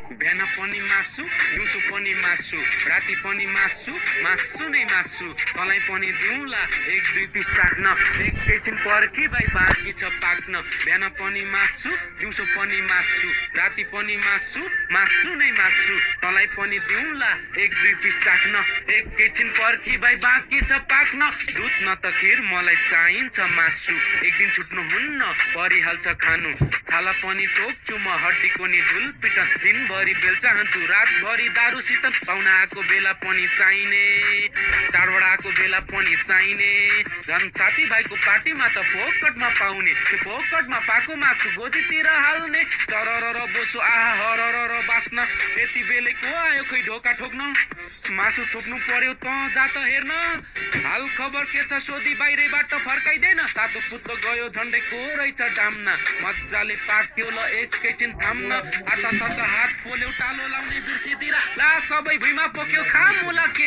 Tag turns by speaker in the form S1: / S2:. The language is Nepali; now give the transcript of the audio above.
S1: बिहान पनि मासु दिउँसो पनि मासु राति पनि मासु मासु नै मासु तँलाई पनि दिउँला एक दुई पिस चाख्न एकैछिन पर्खी भाइ बाँकी छ पाक्न बिहान पनि मासु दिउँसो पनि मासु राति पनि मासु मासु नै मासु तँलाई पनि दिउँला एक दुई पिस चाख्न एकैछिन पर्खी भाइ बाँकी छ पाक्न दुध न त खिर मलाई चाहिन्छ मासु एक दिन छुट्नु हुन्न परिहाल्छ खानु खाला पनि तोक्छु म हड्डीको नि धुल पिटन दिनभरि बेल चाहन्छु रातभरि दारूसित पाहुना आएको बेला पनि चाहिने चाडबाड आएको बेला पनि चाहिने झन् साथीभाइको पार्टीमा त फोकटमा पाउने त्यो फोकटमा पाएको मासु गोजीतिर हाल्ने तरर बोसो आहा हरर बास्न यति बेले को आयो खै ढोका ठोक्न मासु छोप्नु पर्यो त जा त हेर्न हाल खबर के छ सोधी बाहिरबाट फर्काइदैन सातो पुत्तो गयो झन्डै को रहेछ डाम्ना मजाले पाक्यो ल एकैछिन थाम्न हात हात पोल्यो टालो लाउने बिर्सिदिएर ला सबै भुइँमा पोक्यो खामुला के